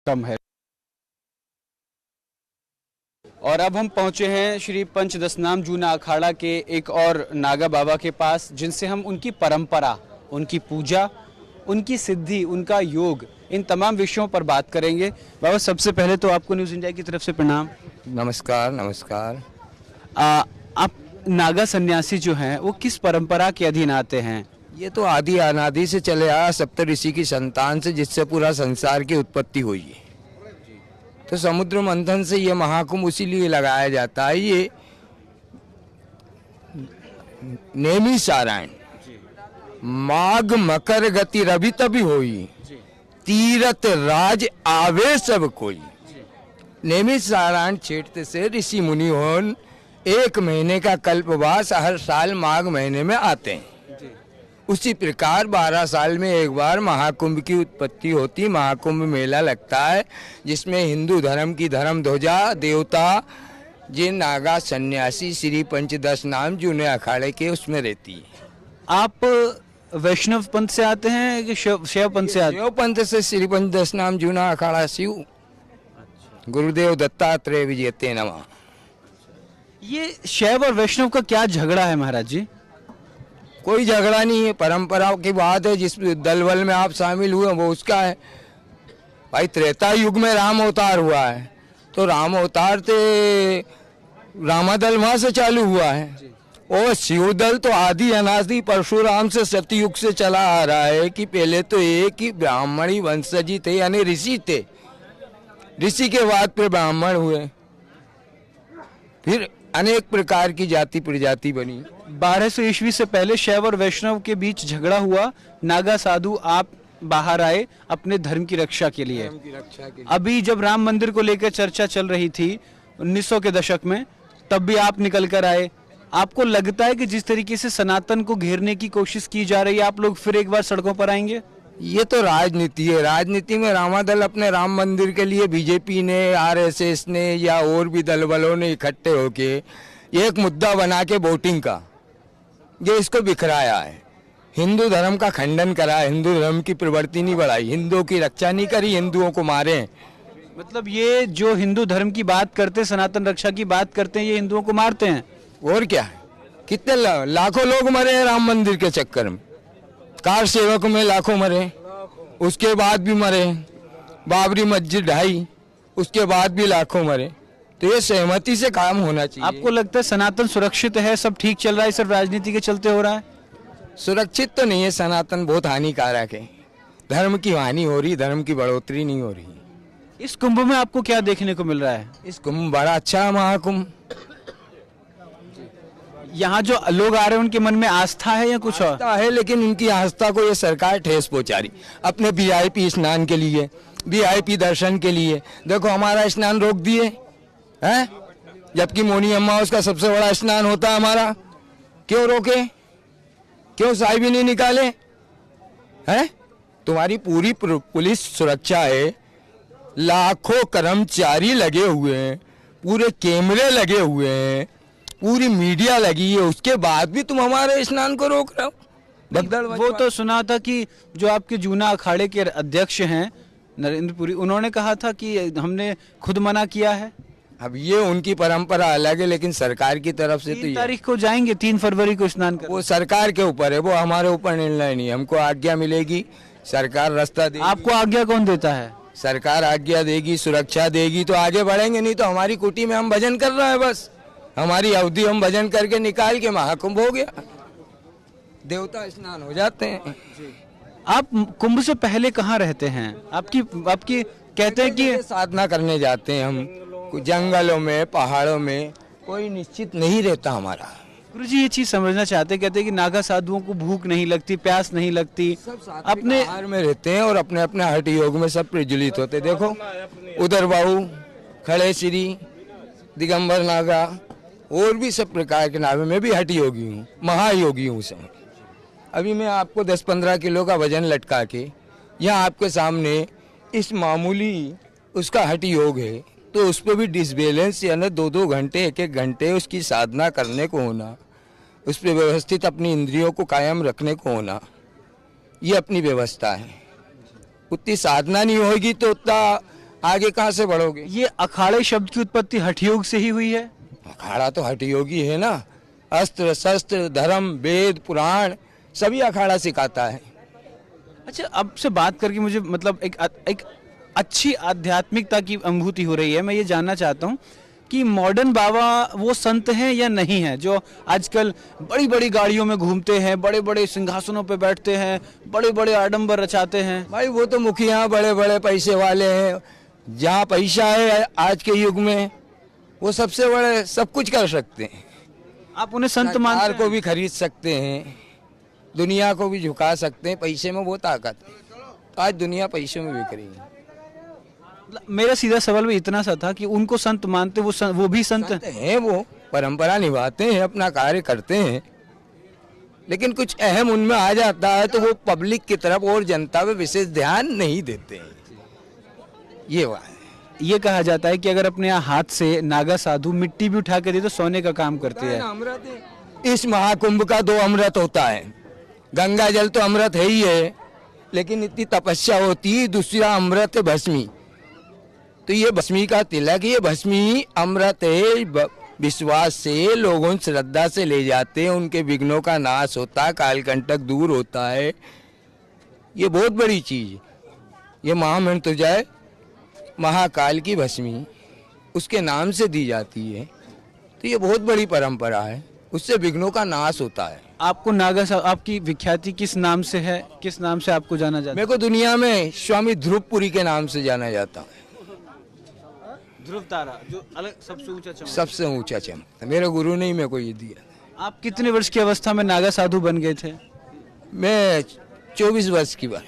उत्तम है। और अब हम पहुंचे हैं श्री पंचदशनाम जूना अखाड़ा के एक और नागा बाबा के पास, जिनसे हम उनकी परंपरा, उनकी पूजा, उनकी सिद्धि, उनका योग, इन तमाम विषयों पर बात करेंगे। बाबा, सबसे पहले तो आपको न्यूज़ इंडिया की तरफ से प्रणाम। नमस्कार। नमस्कार। आप नागा सन्यासी जो हैं वो किस परंपरा के अधीन आते हैं? ये तो आदि अनादि से चले आया सप्तऋषि की संतान से, जिससे पूरा संसार की उत्पत्ति हुई है। तो समुद्र मंथन से ये महाकुंभ उसीलिए लगाया जाता है। ये नेमी सारायण माघ मकर गति रवि तभी होई, तीरथ राज आवे सब कोई। नेमी सारायण छेड़ते से ऋषि मुनि होन 1 महीने का कल्पवास हर साल माघ महीने में आते हैं। उसी प्रकार 12 साल में एक बार महाकुंभ की उत्पत्ति होती, महाकुंभ मेला लगता है, जिसमें हिंदू धर्म की धर्म ध्वजा देवता जिन नागा सन्यासी श्री पंचदशनाम जूने अखाड़े के उसमें रहती है। आप वैष्णव पंथ से आते हैं कि शैव पंथ से आते हैं? शैव पंथ से श्री पंचदशनाम जूना अखाड़ा शिव गुरुदेव दत्तात्रेय विजयते नमः। ये शैव और वैष्णव का क्या झगड़ा है महाराज जी? कोई झगड़ा नहीं है, परंपराओं की बात है। जिस दलबल में आप शामिल हुए वो उसका है। भाई त्रेता युग में राम अवतार हुआ है, तो राम अवतार से रामादल वहां से चालू हुआ है, और शिवदल तो आदि अनादि परशुराम से सतयुग से चला आ रहा है। कि पहले तो एक ही ब्राह्मणी वंशजी थे, यानी ऋषि थे। ऋषि के बाद फिर ब्राह्मण हुए, फिर अनेक प्रकार की जाति प्रजाति बनी। 1200 ईस्वी से पहले शैव और वैष्णव के बीच झगड़ा हुआ। नागा साधु आप बाहर आए अपने धर्म की रक्षा के लिए। अभी जब राम मंदिर को लेकर चर्चा चल रही थी 1900 के दशक में, तब भी आप निकल कर आए। आपको लगता है कि जिस तरीके से सनातन को घेरने की कोशिश की जा रही है, आप लोग फिर एक बार सड़कों पर आएंगे? ये तो राजनीति है। राजनीति में रामादल अपने राम मंदिर के लिए बीजेपी ने, आरएसएस ने या और भी दल बलों ने इकट्ठे होके एक मुद्दा बना के वोटिंग का ये इसको बिखराया है। हिंदू धर्म का खंडन करा, हिंदू धर्म की प्रवृत्ति नहीं बढ़ाई, हिंदुओं की रक्षा नहीं करी, हिंदुओं को मारे। मतलब ये जो हिंदू धर्म की बात करते, सनातन रक्षा की बात करते हैं, ये हिंदुओं को मारते हैं। और क्या है, कितने लाखों लोग मरे हैं राम मंदिर के चक्कर में। कार सेवक में लाखों मरे, उसके बाद भी मरे। बाबरी मस्जिद ढाई, उसके बाद भी लाखों मरे। तो ये सहमति से काम होना चाहिए। आपको लगता है सनातन सुरक्षित है, सब ठीक चल रहा है, सिर्फ राजनीति के चलते हो रहा है? सुरक्षित तो नहीं है। सनातन बहुत हानिकारक है। धर्म की हानि हो रही, धर्म की बढ़ोतरी नहीं हो रही। इस कुंभ में आपको क्या देखने को मिल रहा है? इस कुंभ बड़ा अच्छा है, महाकुंभ। यहाँ जो लोग आ रहे हैं उनके मन में आस्था है या कुछ और? आस्था है, लेकिन उनकी आस्था को ये सरकार ठेस पहुंचा रही। अपने वीआईपी स्नान के लिए, वीआईपी दर्शन के लिए देखो हमारा स्नान रोक दिए हैं, जबकि मोनी अम्मा उसका सबसे बड़ा स्नान होता है हमारा। क्यों रोके? क्यों साहिब ही नहीं निकाले हैं? तुम्हारी पूरी पुलिस सुरक्षा है, लाखों कर्मचारी लगे हुए हैं, पूरे कैमरे लगे हुए हैं, पूरी मीडिया लगी है, उसके बाद भी तुम हमारे स्नान को रोक रहे हो। वो तो सुना था कि जो आपके जूना अखाड़े के अध्यक्ष हैं नरेंद्रपुरी, उन्होंने कहा था कि हमने खुद मना किया है। अब ये उनकी परंपरा अलग है, लेकिन सरकार की तरफ से 3 तारीख को जाएंगे, 3 फरवरी को स्नान कर। वो सरकार के ऊपर है, वो हमारे ऊपर निर्णय नहीं है। हमको आज्ञा मिलेगी, सरकार रास्ता देगी। आपको आज्ञा कौन देता है? सरकार आज्ञा देगी, सुरक्षा देगी तो आगे बढ़ेंगे, नहीं तो हमारी कुटी में हम भजन कर रहे हैं। बस हमारी अवधि हम भजन करके निकाल के महाकुंभ हो गया, देवता स्नान हो जाते हैं। आप कुंभ से पहले कहाँ रहते हैं? आपकी कहते हैं कि साधना करने जाते हैं हम, जंगलों में, पहाड़ों में, कोई निश्चित नहीं रहता हमारा। गुरुजी ये चीज समझना चाहते हैं, कहते हैं कि नागा साधुओं को भूख नहीं लगती, प्यास नहीं लगती, अपने आहार में रहते हैं और अपने अपने हठ योग में सब प्रज्वलित होते। देखो उधर बाहु, खड़े श्री, दिगंबर नागा और भी सब प्रकार के नावे में भी हठ योगी हूँ, महायोगी हूँ सब। अभी मैं आपको 10-15 किलो का वजन लटका के यहाँ आपके सामने इस मामूली उसका हठ योग है, तो उस पर भी डिसबैलेंस यानी 2-2 घंटे, 1-1 घंटे उसकी साधना करने को होना, उस पर व्यवस्थित अपनी इंद्रियों को कायम रखने को होना, ये अपनी व्यवस्था है। उतनी साधना नहीं होगी तो उतना आगे कहाँ से बढ़ोगे? ये अखाड़े शब्द की उत्पत्ति हठयोग से ही हुई है। अखाड़ा तो हठयोगी है ना, अस्त्र शस्त्र धर्म वेद पुराण सभी अखाड़ा सिखाता है। अच्छा, अब से बात करके मुझे मतलब एक अच्छी आध्यात्मिकता की अनुभूति हो रही है। मैं ये जानना चाहता हूँ कि मॉडर्न बाबा वो संत हैं या नहीं हैं जो आजकल बड़ी बड़ी गाड़ियों में घूमते हैं, बड़े बड़े सिंहासनों पे बैठते हैं, बड़े बड़े आडंबर रचाते हैं। भाई वो तो मुखिया बड़े बड़े पैसे वाले हैं, जहाँ पैसा है आज के युग में वो सबसे बड़े सब कुछ कर सकते हैं। आप उन्हें संत मानते हैं? को भी खरीद सकते हैं, दुनिया को भी झुका सकते हैं, पैसे में वो ताकत है। तो आज दुनिया पैसे में बिक रही है। मेरा सीधा सवाल भी इतना सा था कि उनको संत मानते, वो भी संत हैं, वो परंपरा निभाते हैं, अपना कार्य करते हैं, लेकिन कुछ अहम उनमें आ जाता है तो वो पब्लिक की तरफ और जनता पे विशेष ध्यान नहीं देते हैं। ये बात है। ये कहा जाता है कि अगर अपने यहाँ हाथ से नागा साधु मिट्टी भी उठा के दे तो सोने का काम करते हैं। इस महाकुंभ का 2 अमृत होता है, गंगा जल तो अमृत है ही है, लेकिन इतनी तपस्या होती है। दूसरा अमृत है भस्मी, तो ये भस्मी का तिलक, ये भस्मी अमृत है। विश्वास से लोगों श्रद्धा से ले जाते हैं, उनके विघ्नों का नाश होता है, कालकंटक दूर होता है। ये बहुत बड़ी चीज। ये महामृत्युंजय महाकाल की भस्मी उसके नाम से दी जाती है, तो ये बहुत बड़ी परंपरा है, उससे विघ्नों का नाश होता है। आपको नागा साहब, आपकी विख्याति किस नाम से है? किस नाम से आपको जाना जाता है? मेरे को दुनिया में स्वामी ध्रुवपुरी के नाम से जाना जाता है। ध्रुव तारा जो अलग सबसे ऊंचा चमकता, सबसे ऊंचा चमकता, मेरे गुरु ने ही मेरे को ये दिया। आप कितने वर्ष की अवस्था में नागा साधु बन गए थे? मैं 24 वर्ष की बात।